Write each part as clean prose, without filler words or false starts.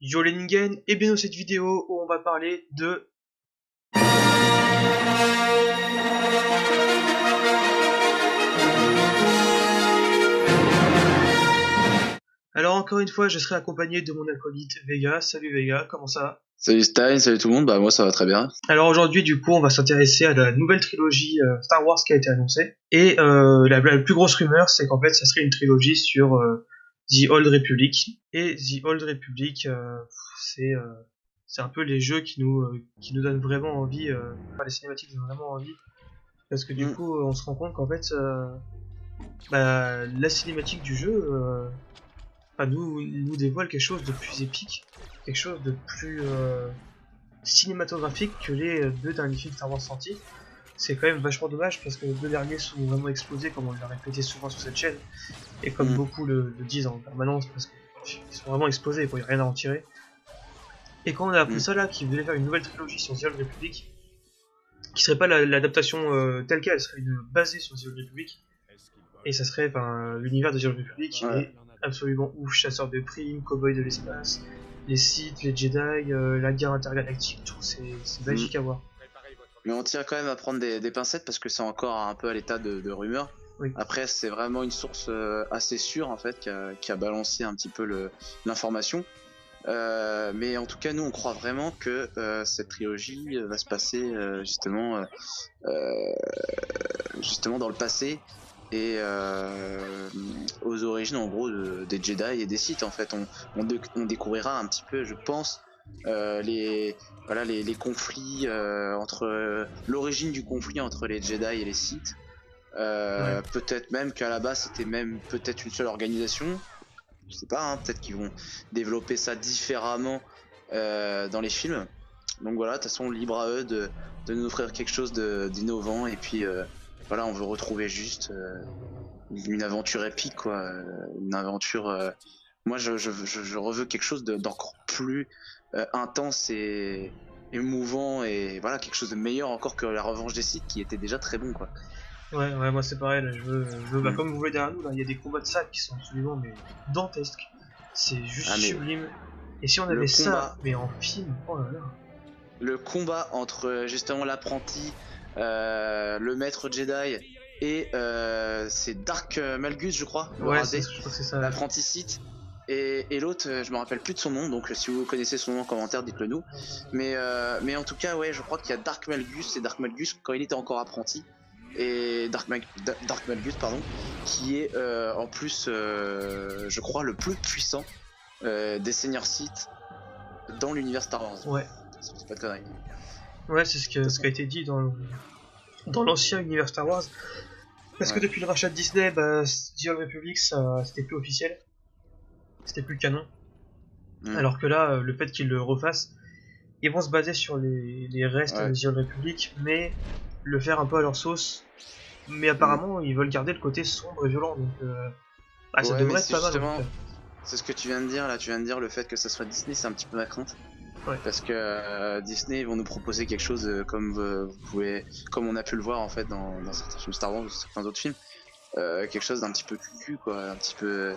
Yo les Ningen, et bien dans cette vidéo où on va parler de... Alors encore une fois, je serai accompagné de mon acolyte Vega. Salut Vega, comment ça va? Salut Stein, salut tout le monde, bah moi ça va très bien. Alors aujourd'hui du coup on va s'intéresser à la nouvelle trilogie Star Wars qui a été annoncée. Et la plus grosse rumeur c'est qu'en fait ça serait une trilogie sur The Old Republic. Et The Old Republic c'est euh, c'est un peu les jeux qui nous donnent vraiment envie, enfin les cinématiques donnent vraiment envie. Parce que du Mm. coup on se rend compte qu'en fait la cinématique du jeu nous dévoile quelque chose de plus épique, quelque chose de plus cinématographique que les deux derniers films Star Wars sortis. C'est quand même vachement dommage parce que les deux derniers sont vraiment explosés, comme on l'a répété souvent sur cette chaîne, et comme Mm. beaucoup le disent en permanence, parce qu'ils sont vraiment explosés, il n'y a rien à en tirer. Et quand on a appris Mm. ça là, qu'ils voulaient faire une nouvelle trilogie sur The Old Republic, qui serait pas l'adaptation telle qu'elle, serait basée sur The Old Republic, et ça serait, l'univers de The Old Republic Ouais. est absolument ouf, chasseur de primes, cowboy de l'espace, les Sith, les Jedi, la guerre intergalactique, tout, c'est magique à voir. Mais on tient quand même à prendre des pincettes parce que c'est encore un peu à l'état de rumeur. Oui. Après c'est vraiment une source assez sûre en fait qui a balancé un petit peu l'information. Mais en tout cas nous on croit vraiment que cette trilogie va se passer justement dans le passé et aux origines en gros des Jedi et des Sith en fait. On découvrira un petit peu je pense les conflits entre l'origine du conflit entre les Jedi et les Sith. Ouais. Peut-être même qu'à la base c'était même peut-être une seule organisation. Je sais pas, hein, peut-être qu'ils vont développer ça différemment dans les films. Donc voilà, de toute façon libre à eux de nous offrir quelque chose d'innovant et puis voilà, on veut retrouver juste une aventure épique quoi, une aventure. Moi je reveux quelque chose d'encore plus intense et émouvant et voilà quelque chose de meilleur encore que la revanche des Sith qui était déjà très bon quoi. Ouais, moi c'est pareil, là, Mm. comme vous voyez derrière nous, là, il y a des combats de sables qui sont absolument mais dantesques. C'est juste Ah mais sublime. Et si on le avait ça, combat mais en film, oh là là. le combat entre justement l'apprenti, le maître Jedi et c'est Dark Malgus, je crois, le Ouais, rasé, je crois que c'est ça. Ouais. l'apprenti Sith. Et l'autre, je me rappelle plus de son nom, donc si vous connaissez son nom en commentaire, dites-le nous. Mais en tout cas, ouais, je crois qu'il y a Dark Malgus, c'est Dark Malgus quand il était encore apprenti. Et Dark Malgus, pardon, qui est en plus, je crois, le plus puissant des seigneurs Sith dans l'univers Star Wars. Ouais, C'est pas de conneries. ouais, c'est ce qui a été dit dans l'ancien univers Star Wars. Parce que Ouais. depuis le rachat de Disney, The Old Republic, c'était plus officiel, c'était plus canon. Mm. Alors que là, le fait qu'ils le refassent, ils vont se baser sur les restes de Ouais. The Old Republic, mais le faire un peu à leur sauce. Mais Mm. apparemment, ils veulent garder le côté sombre et violent, donc ça Ouais, mais devrait être c'est pas mal en tout justement, cas. c'est ce que tu viens de dire là. Tu viens de dire le fait que ça soit Disney, c'est un petit peu ma crainte. Ouais. Parce que Disney ils vont nous proposer quelque chose comme on a pu le voir en fait dans certains films Star Wars ou certains autres films, quelque chose d'un petit peu cucu quoi, un petit peu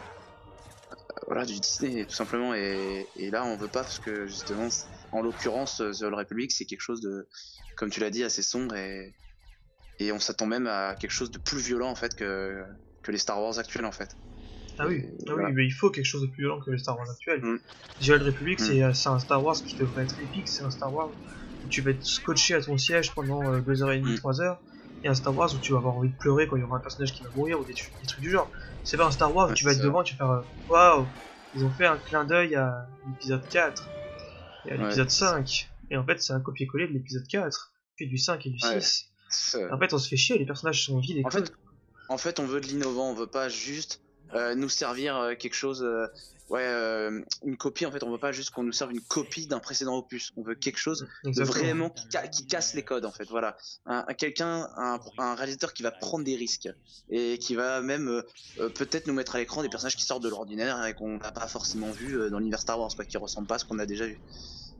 voilà du Disney tout simplement. Et là on veut pas parce que justement, en l'occurrence, The Old Republic c'est quelque chose de, comme tu l'as dit, assez sombre et on s'attend même à quelque chose de plus violent en fait que les Star Wars actuels en fait. Ah oui, Et ah oui, voilà. mais il faut quelque chose de plus violent que les Star Wars actuels. Mm, The Old Republic, mm, c'est un Star Wars qui devrait être épique, c'est un Star Wars où tu vas être scotché à ton siège pendant 2h30, mm. 3h, et un Star Wars où tu vas avoir envie de pleurer quand il y aura un personnage qui va mourir ou des trucs du genre. C'est pas un Star Wars où Ouais, tu vas être c'est vrai. devant et tu vas faire waouh, ils ont fait un clin d'œil à l'épisode 4 et à Ouais, l'épisode 5, et en fait c'est un copier-coller de l'épisode 4, puis du 5 et du ouais. 6. En fait, on se fait chier, les personnages sont vides et En creux. fait, En fait, on veut de l'innovant, on veut pas juste nous servir quelque chose, une copie. En fait, on veut pas juste qu'on nous serve une copie d'un précédent opus. On veut quelque chose de Exactement. vraiment qui casse les codes, en fait. Voilà, un réalisateur qui va prendre des risques et qui va même peut-être nous mettre à l'écran des personnages qui sortent de l'ordinaire et qu'on n'a pas forcément vu dans l'univers Star Wars, quoi, qui ressemblent pas à ce qu'on a déjà vu.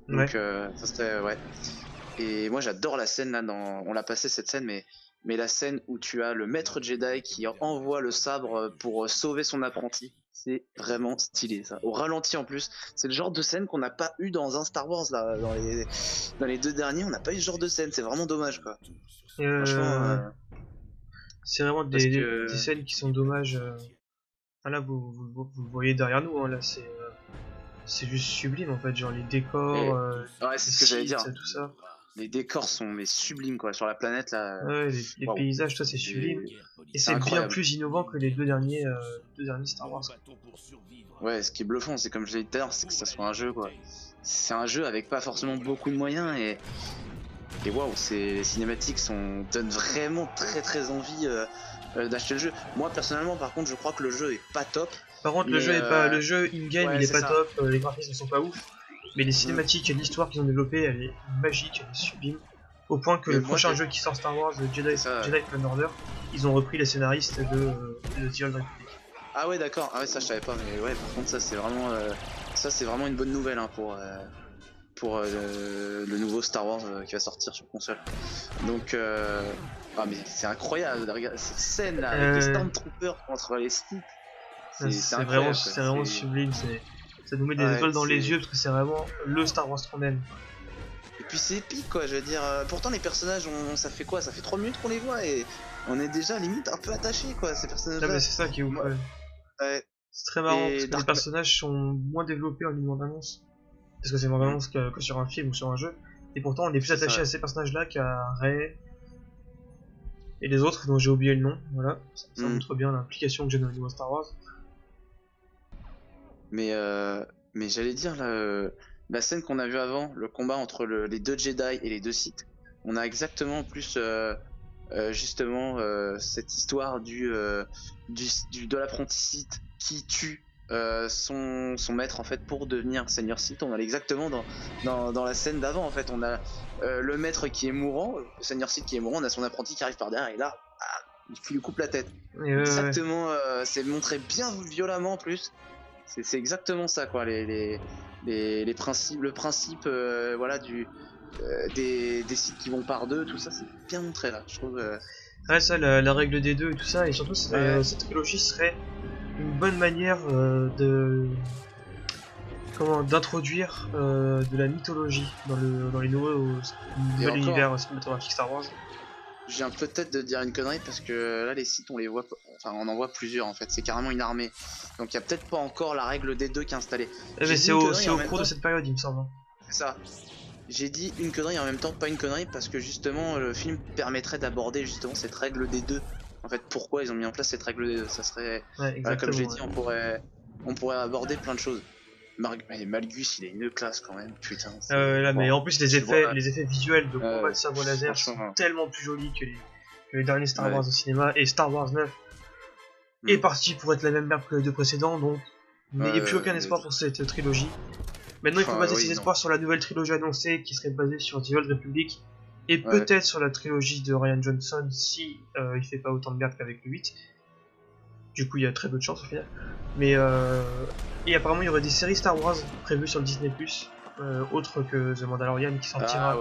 Ouais. Donc ça serait ouais. Et moi j'adore la scène là, on l'a passé cette scène, mais la scène où tu as le maître Jedi qui envoie le sabre pour sauver son apprenti, c'est vraiment stylé ça. Au ralenti en plus, c'est le genre de scène qu'on n'a pas eu dans un Star Wars là, dans les 2 derniers, on n'a pas eu ce genre de scène, c'est vraiment dommage quoi. Franchement, c'est vraiment parce que des scènes qui sont dommages. Ah, là, vous voyez derrière nous, hein, là, c'est juste sublime en fait, genre les décors, ouais, c'est ce que j'allais dire. tout ça. Les décors sont mais sublimes quoi, sur la planète là. Ouais, les Wow. paysages, ça c'est sublime. Et c'est bien incroyable. plus innovant que les deux derniers Star Wars. Ouais, ce qui est bluffant, c'est comme je l'ai dit tout à l'heure, c'est que ça soit un jeu quoi. C'est un jeu avec pas forcément beaucoup de moyens et waouh, les cinématiques donnent vraiment très envie d'acheter le jeu. Moi personnellement, par contre, je crois que le jeu est pas top. Par contre, le jeu est pas, le jeu in-game, ouais, il est pas ça. top, les graphismes sont pas ouf, mais les cinématiques et l'histoire qu'ils ont développée, elle est magique, elle est sublime. Au point que le prochain jeu qui sort Star Wars, Jedi Fallen Order, ils ont repris les scénaristes de The Old Republic. Ah ouais, d'accord. Ah ouais, ça je savais pas, mais ouais, par contre ça c'est vraiment une bonne nouvelle hein, pour le nouveau Star Wars qui va sortir sur console. Donc ah mais c'est incroyable, regarde cette scène là avec les Stormtroopers contre les Sith. C'est vraiment sublime, ça nous met des étoiles dans les yeux parce que c'est vraiment le Star Wars qu'on aime. Et puis c'est épique quoi, je veux dire, pourtant les personnages, ça fait quoi, ça fait 3 minutes qu'on les voit et on est déjà limite un peu attaché quoi, ces personnages là. C'est ça qui est ouf. Ouais. C'est très marrant parce que les personnages sont moins développés en une bande-annonce, parce que c'est une bande-annonce que sur un film ou sur un jeu, et pourtant on est plus attaché à ces personnages là qu'à Rey et les autres dont j'ai oublié le nom. Voilà, ça montre bien l'implication que j'ai dans le nouveau Star Wars. Mais j'allais dire la scène qu'on a vue avant, le combat entre les 2 Jedi et les 2 Sith, on a exactement plus justement cette histoire de l'apprenti Sith qui tue son maître en fait pour devenir Seigneur Sith. On a exactement dans la scène d'avant en fait, on a le maître qui est mourant, le Seigneur Sith qui est mourant, on a son apprenti qui arrive par derrière et là il lui coupe la tête. Exactement, c'est montré bien violemment en plus. C'est exactement ça quoi, les principes, le principe voilà des sites qui vont par deux, tout ça c'est bien montré là, je trouve. Ouais, ça, la règle des deux et tout ça, et surtout cette trilogie serait une bonne manière d'introduire de la mythologie dans les nouveaux univers cinématographiques Star Wars. Je viens peut-être de dire une connerie parce que là les sites on les voit, enfin on en voit plusieurs en fait, c'est carrément une armée. Donc il y a peut-être pas encore la règle des deux qui est installée. Mais c'est au cours de cette période il me semble. C'est ça. J'ai dit une connerie et en même temps pas une connerie parce que justement le film permettrait d'aborder justement cette règle des deux. En fait pourquoi ils ont mis en place cette règle des deux, ça serait comme j'ai dit on pourrait aborder plein de choses. Malgus il a une classe quand même, putain. Mais en plus les effets visuels de combat de sabre laser sont tellement plus jolis que les derniers Star Wars au cinéma, et Star Wars 9 est parti pour être la même merde que les deux précédents, donc n'ayez plus aucun espoir pour cette trilogie. Maintenant il faut baser ses espoirs sur la nouvelle trilogie annoncée qui serait basée sur The Old Republic et peut-être sur la trilogie de Rian Johnson si il fait pas autant de merde qu'avec le 8. Du coup il y a très peu de chance au final. Mais et apparemment il y aurait des séries Star Wars prévues sur le Disney+, autre que The Mandalorian qui sortira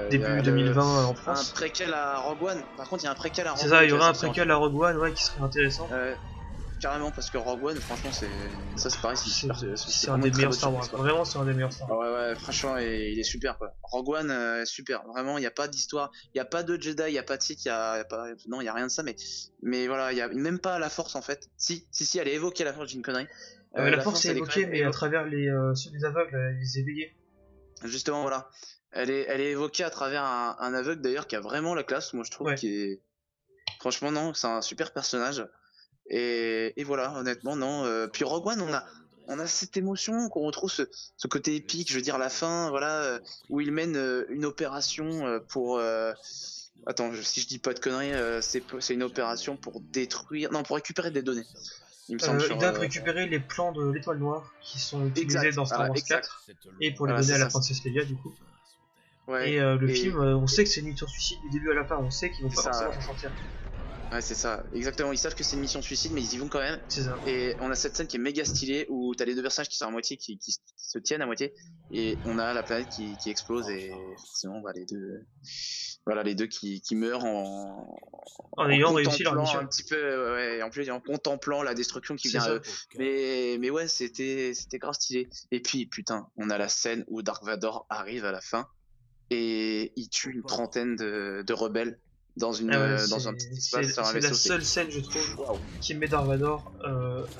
début 2020 en France. Un préquel à Rogue One, par contre il y a un préquel à Rogue One. C'est ça, il y aura un préquel à Rogue One qui serait intéressant. Carrément, parce que Rogue One franchement c'est pareil, c'est un des meilleurs Star Wars, vraiment c'est un des meilleurs Star Wars. Ouais franchement il est super quoi. Rogue One super, vraiment il n'y a pas d'histoire, il n'y a pas de Jedi, il n'y a pas de Sith, non il n'y a rien de ça, mais voilà, il n'y a même pas la force en fait. Si elle est évoquée la force, j'ai une connerie. La force est évoquée mais à travers les aveugles, les éveillés. Justement voilà, elle est évoquée à travers un aveugle d'ailleurs qui a vraiment la classe, moi je trouve, qui est franchement non, c'est un super personnage. Et voilà, honnêtement non. Puis Rogue One on a cette émotion qu'on retrouve, ce côté épique, je veux dire la fin, voilà, où il mène une opération pour attends, si je dis pas de conneries, c'est une opération pour pour récupérer des données. Il me semble il doit récupérer les plans de l'étoile noire qui sont utilisés dans Star Wars 4 et pour les donner à la princesse Leia du coup. Et le film, on sait que c'est une mission suicide du début à la fin, on sait qu'ils vont pas forcément s'en sortir. Ouais, c'est ça, exactement. Ils savent que c'est une mission suicide, mais ils y vont quand même. C'est ça. Et on a cette scène qui est méga stylée où t'as les deux personnages qui sont à moitié, qui se tiennent à moitié, et on a la planète qui explose et forcément, bah, les deux qui meurent En en ayant réussi leur contemplant mission. un petit peu, ouais, en plus en contemplant la destruction qui C'est vient à ça. eux. Mais ouais, c'était grave stylé. Et puis putain, on a la scène où Dark Vador arrive à la fin et il tue une trentaine de rebelles Ah ouais, dans un petit espace sur un c'est la vaisseau. seule scène, je trouve, Waouh. qui met Dark Vador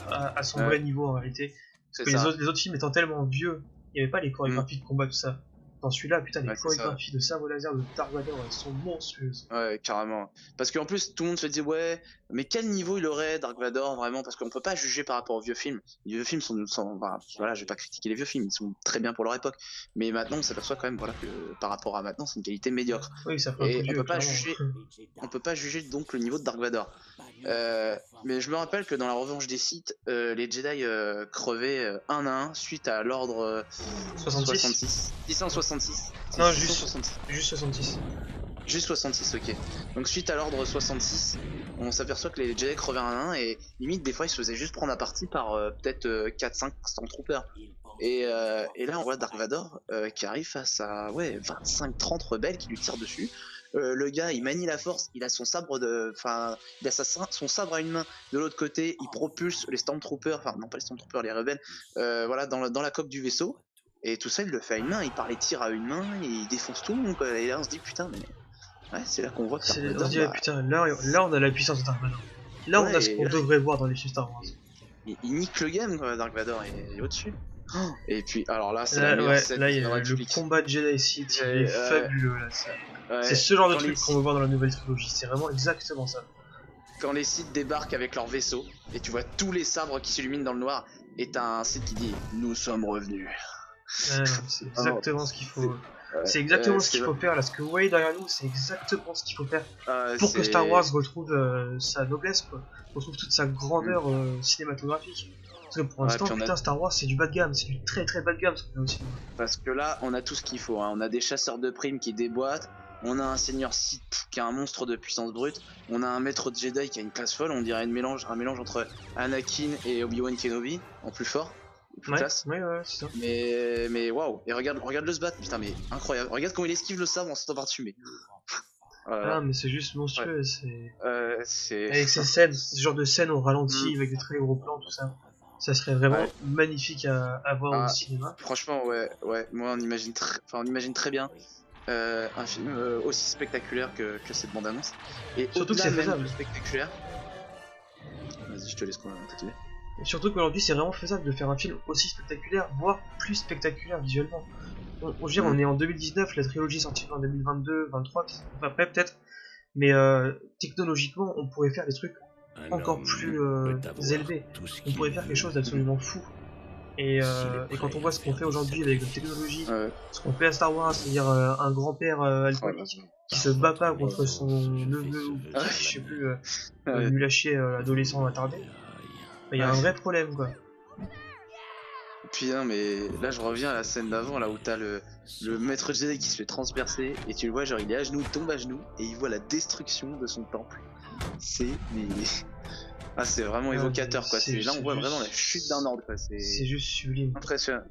à son vrai niveau en réalité. C'est Parce que ça. les autres films étant tellement vieux, il n'y avait pas les chorégraphies de combat, tout ça. Dans celui-là, putain, les Ouais, c'est ça. chorégraphies de sabre laser de Dark Vador, elles sont monstrueuses. Ouais, carrément. Parce qu'en plus, tout le monde se dit, ouais, mais quel niveau il aurait, Dark Vador, vraiment? Parce qu'on peut pas juger par rapport aux vieux films. Les vieux films enfin, voilà, je vais pas critiquer les vieux films, ils sont très bien pour leur époque. Mais maintenant, on s'aperçoit quand même, voilà, que par rapport à maintenant, c'est une qualité médiocre. Oui, ça fait un peu Et vieux, on peut pas juger donc le niveau de Dark Vador. Mais je me rappelle que dans la revanche des Sith, les Jedi crevaient un à un suite à l'ordre 66. 666. Non, 666. juste 66. Juste 66, ok. Donc suite à l'ordre 66, on s'aperçoit que les Jedi crevaient un à un et limite des fois ils se faisaient juste prendre à partie par peut-être 4-5 Stormtroopers. Et là on voit Dark Vador qui arrive face à 25-30 rebelles qui lui tirent dessus. Le gars il manie la force, il a son sabre il a son sabre à une main, de l'autre côté il propulse les Stormtroopers, enfin non pas les Stormtroopers, les rebelles, voilà dans la coque du vaisseau. Et tout ça il le fait à une main, il part les tirs à une main, et il défonce tout le monde quoi. Et là on se dit putain mais ouais, c'est là qu'on voit que Dark Vador, On se dit, putain, là on a la puissance de Dark Vador. Là on a ce qu'on devrait voir dans les films Star Wars. Il nique le game quoi, Dark Vador est au-dessus. Et puis alors là c'est la meilleure scène. Là il y a le combat de Jedi Sith, il est fabuleux là. C'est ce genre de truc qu'on veut voir dans la nouvelle trilogie, c'est vraiment exactement ça. Quand les Sith débarquent avec leur vaisseau et tu vois tous les sabres qui s'illuminent dans le noir et t'as un Sith qui dit nous sommes revenus. C'est exactement ce qu'il faut. C'est exactement ce qu'il faut faire là. Ce que vous voyez derrière nous, c'est exactement ce qu'il faut faire pour que Star Wars retrouve sa noblesse, quoi. Retrouve toute sa grandeur cinématographique. Parce que pour l'instant, putain, Star Wars c'est du bas de gamme, c'est du très très bas de gamme ce qu'on a aussi. Parce que là, on a tout ce qu'il faut. Hein. On a des chasseurs de primes qui déboîtent. On a un seigneur Sith qui a un monstre de puissance brute. On a un maître de Jedi qui a une classe folle. On dirait un mélange entre Anakin et Obi-Wan Kenobi en plus fort. Classe. Ouais, c'est ça. Mais waouh, et regarde le se battre, putain, mais incroyable. Regarde comment il esquive le sabre en sautant par-dessus, mais. Ah, mais c'est juste monstrueux, c'est. Avec ces scènes, ce genre de scènes au ralenti, avec des très gros plans, tout ça. Ça serait vraiment magnifique à voir au cinéma. Franchement, ouais, moi on imagine très bien un film aussi spectaculaire que cette bande-annonce. Et surtout que c'est faisable. Spectaculaire. Vas-y, je te laisse continuer. Et surtout qu'aujourd'hui c'est vraiment faisable de faire un film aussi spectaculaire, voire plus spectaculaire visuellement. On est en 2019, la trilogie est sortie en 2022, 23, après peut-être, mais technologiquement on pourrait faire des trucs encore plus élevés. On pourrait faire quelque chose d'absolument fou. Et quand on voit ce qu'on fait aujourd'hui avec la technologie, ce qu'on fait à Star Wars, c'est-à-dire un grand-père alcoolique qui se bat pas contre son neveu ou je sais plus, lui lâcher l'adolescent attardé. Il y a un vrai problème quoi. Puis non mais là je reviens à la scène d'avant là où t'as le maître Jedi qui se fait transpercer et tu le vois genre il est à genoux, il tombe à genoux et il voit la destruction de son temple. C'est vraiment évocateur quoi. Là on voit vraiment la chute d'un ordre quoi. C'est juste sublime. Impressionnant.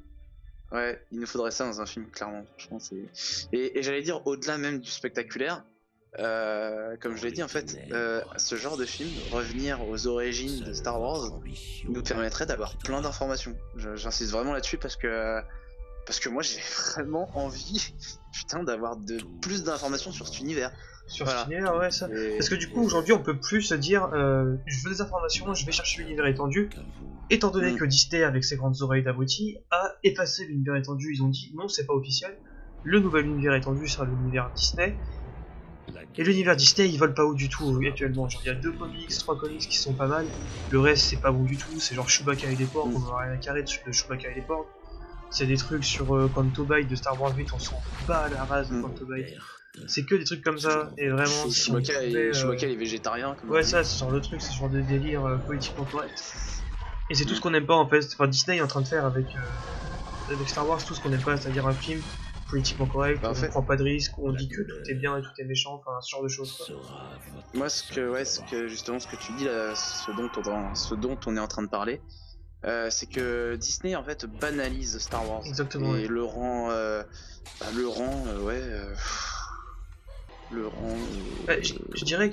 Ouais, il nous faudrait ça dans un film clairement. Franchement c'est. Et j'allais dire au-delà même du spectaculaire. Comme je l'ai dit en fait, ce genre de film, revenir aux origines de Star Wars, nous permettrait d'avoir plein d'informations. J'insiste vraiment là-dessus parce que moi j'ai vraiment envie, putain, d'avoir plus d'informations sur cet univers. Sur cet univers, ouais, ça. Parce que du coup aujourd'hui on peut plus se dire, je veux des informations, je vais chercher l'univers étendu. Étant donné que Disney avec ses grandes oreilles d'abruti a effacé l'univers étendu, ils ont dit non, c'est pas officiel. Le nouvel univers étendu sera l'univers Disney. Et l'univers Disney ils volent pas haut du tout actuellement, genre il y a 3 comics qui sont pas mal, le reste c'est pas bon du tout, c'est genre Chewbacca et les porcs, on va rien carré de Chewbacca et les porcs, c'est des trucs sur Canto Bight de Star Wars 8, on s'en bat la race de Canto Bight, c'est que des trucs comme ça, et vraiment Chewbacca est végétarien comme ouais ça, c'est ce genre de truc, c'est ce genre de délire politiquement correct, et c'est tout ce qu'on aime pas en fait, enfin Disney est en train de faire avec Star Wars tout ce qu'on aime pas, c'est-à-dire un film politiquement correct, Bah, en on fait, prend pas de risques, on dit que tout est bien et tout est méchant, enfin ce genre de choses quoi. moi, justement, ce que tu dis là, ce dont on est en train de parler, c'est que Disney en fait banalise Star Wars Exactement, ouais. et le rend, le rend, Je dirais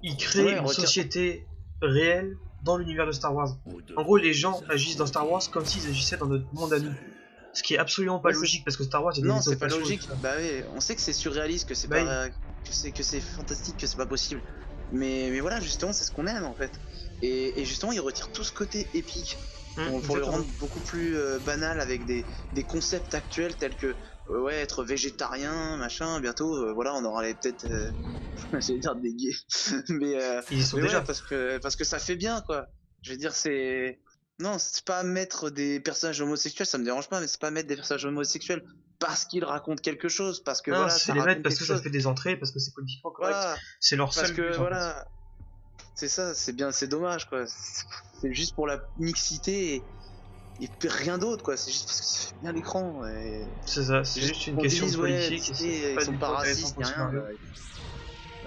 il crée ouais, une retire. société réelle dans l'univers de Star Wars. En gros, les gens agissent dans Star Wars comme s'ils agissaient dans notre monde à nous. Ce qui est absolument pas Ouais, logique parce que Star Wars, il y a des non, vaisseaux c'est pas spatiaux et tout logique. ça. Bah oui, on sait que c'est surréaliste, que c'est Bah oui. pas, que c'est fantastique, que c'est pas possible. Mais voilà, justement, c'est ce qu'on aime en fait. Et justement, il retire tout ce côté épique pour le Exactement. rendre beaucoup plus banal avec des concepts actuels tels que ouais, être végétarien, machin. Bientôt, voilà, on aura peut-être, j'allais dire des gays, mais Ils y sont mais ouais, déjà. parce que ça fait bien quoi. Je veux dire, c'est non, c'est pas mettre des personnages homosexuels, ça me dérange pas, mais c'est pas mettre des personnages homosexuels parce qu'ils racontent quelque chose, parce que Non, voilà, c'est ça les mettre raconte parce quelque que ça chose. fait des entrées, parce que c'est politiquement correct. Voilà, C'est leur parce seul que but en fait. voilà, c'est ça, c'est bien, c'est dommage quoi. C'est juste pour la mixité et rien d'autre quoi. C'est juste parce que ça fait bien l'écran. C'est ça, C'est c'est juste juste une qu'on question dise ouais, politique et c'est Disney, ils pas sont du pas tout intéressant racistes pour ni le rien. scénario.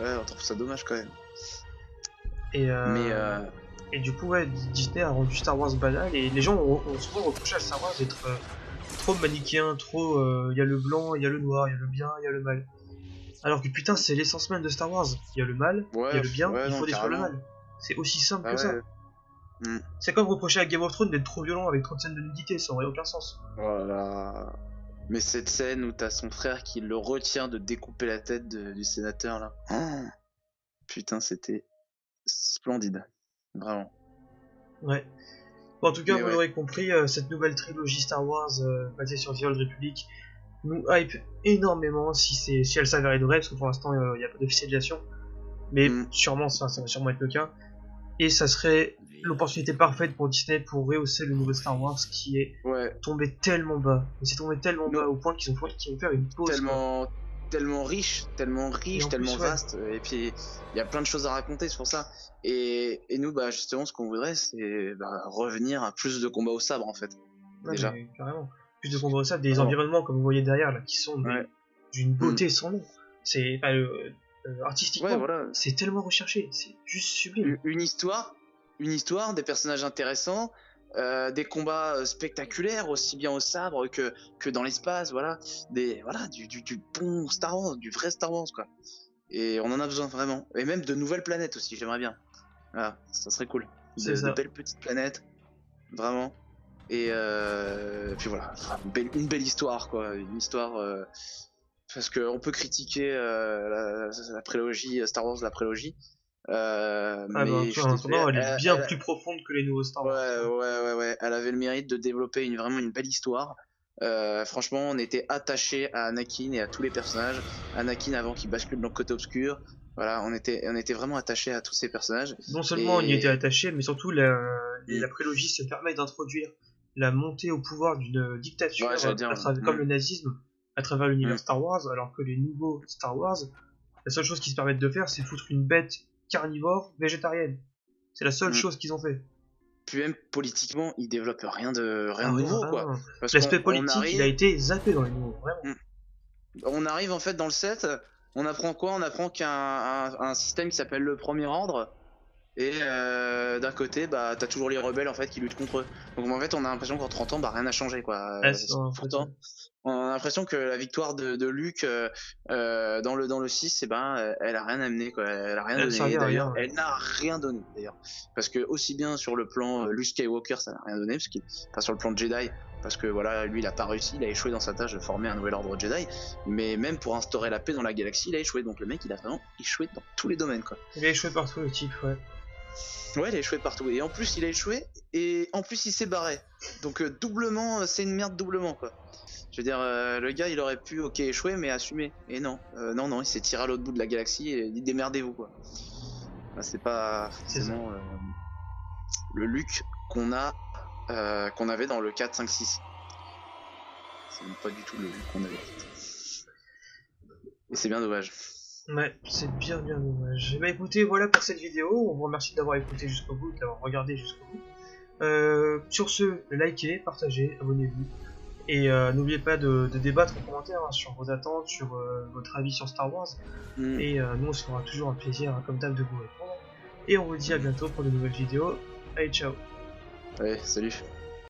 Ouais, on trouve ça dommage quand même. Et, Mais et du coup, ouais, Disney a rendu Star Wars banal et les gens ont souvent reproché à Star Wars d'être trop manichéen, trop. Il y a le blanc, il y a le noir, il y a le bien, il y a le mal. Alors que putain, c'est l'essence même de Star Wars. Il y a le mal, il y a ouais, le bien, ouais, il non, faut détruire le carrément. mal. C'est aussi simple Ah que ça. ouais. Hmm. C'est comme reprocher à Game of Thrones d'être trop violent avec trop de scènes de nudité, ça aurait aucun sens. Voilà. Mais cette scène où t'as son frère qui le retient de découper la tête du sénateur là. Oh, putain, c'était splendide. Vraiment. Ouais. Bon, en tout cas, Mais vous ouais. l'aurez compris, cette nouvelle trilogie Star Wars basée sur The Old Republic nous hype énormément si elle s'avérait vraie, parce que pour l'instant il n'y a pas d'officialisation, mais Hmm. sûrement ça va sûrement être le cas. Et ça serait l'opportunité parfaite pour Disney pour rehausser le niveau de Star Wars qui est Ouais. tombé tellement bas. Mais c'est tombé tellement bas Non, au point qu'ils vont faire une pause quoi. tellement riche, Et en tellement plus, ouais, vaste. Et puis, il y a plein de choses à raconter, c'est pour ça. Et nous, bah, justement, ce qu'on voudrait, c'est revenir à plus de combats au sabre, en fait. non Déjà. mais carrément. Plus de combats au sabre, des Vraiment. environnements comme vous voyez derrière là, qui sont Ouais. d'une Hmm. beauté sans nom. C'est Ouais, artistiquement, voilà. c'est tellement recherché, c'est juste sublime. Une histoire, des personnages intéressants, des combats spectaculaires aussi bien au sabre que dans l'espace, voilà, du bon Star Wars, du vrai Star Wars quoi. Et on en a besoin vraiment, et même de nouvelles planètes aussi, j'aimerais bien. Voilà, ça serait cool, C'est de ça. belles petites planètes, vraiment. Et puis voilà, une belle histoire quoi, une histoire. Parce qu'on peut critiquer la prélogie Star Wars, la prélogie, Ah bah, mais je en suis désolé, attendant, elle est bien plus profonde que les nouveaux Star Wars, ouais, hein. ouais, elle avait le mérite de développer vraiment une belle histoire. Franchement, on était attaché à Anakin et à tous les personnages. Anakin avant qu'il bascule dans le côté obscur. Voilà, on était vraiment attaché à tous ces personnages. Non seulement on y était Et attaché, mais surtout mm, la prélogie se permet d'introduire la montée au pouvoir d'une ouais, dictature j'allais dire, comme le nazisme à travers l'univers mm, Star Wars, alors que les nouveaux Star Wars, la seule chose qu'ils se permettent de faire, c'est foutre une bête carnivore végétarienne. C'est la seule mm. chose qu'ils ont fait. Puis même politiquement, ils développent rien Ah de rien, nouveau, quoi. rien. Parce L'aspect qu'on politique, il a arrive, été zappé dans les nouveaux, vraiment. mm, on arrive en fait dans le set, on apprend quoi? On apprend qu'il y a un système qui s'appelle le Premier Ordre. Et d'un côté, bah, t'as toujours les rebelles en fait qui luttent contre eux. Donc en fait, on a l'impression qu'en 30 ans, bah, rien n'a changé quoi. Ah, en fait, Pourtant, on a l'impression que la victoire de Luke dans le 6, eh ben, elle a rien amené quoi. Elle a rien elle donné. servait à D'ailleurs, rien. Ouais. elle n'a rien donné d'ailleurs. Parce que aussi bien sur le plan Luke Skywalker, ça n'a rien donné, parce qu'il, pas sur le plan de Jedi. Parce que voilà, lui il a pas réussi, il a échoué dans sa tâche de former un nouvel ordre Jedi. Mais même pour instaurer la paix dans la galaxie, il a échoué. Donc le mec, il a vraiment échoué dans tous les domaines quoi. Il a échoué partout, le type, ouais. Ouais, il a échoué partout. Et en plus, il a échoué, et en plus, il s'est barré. Donc, doublement, c'est une merde doublement, quoi. Je veux dire, le gars, il aurait pu, ok, échouer, mais assumer. Et non, non, il s'est tiré à l'autre bout de la galaxie et il dit démerdez-vous, quoi. Bah, c'est pas C'est ça. forcément le Luke qu'on avait dans le 4, 5, 6. C'est même pas du tout le Luke qu'on avait. Et c'est bien dommage. Ouais, c'est bien dommage. Bah écoutez, voilà pour cette vidéo. On vous remercie d'avoir écouté jusqu'au bout, d'avoir regardé jusqu'au bout. Sur ce, likez, partagez, abonnez-vous. Et n'oubliez pas de débattre en commentaire hein, sur vos attentes, sur votre avis sur Star Wars. Et nous, on se fera toujours un plaisir, hein, comme d'hab, de vous répondre. Et on vous dit à bientôt pour de nouvelles vidéos. Allez, ciao! Ouais, salut.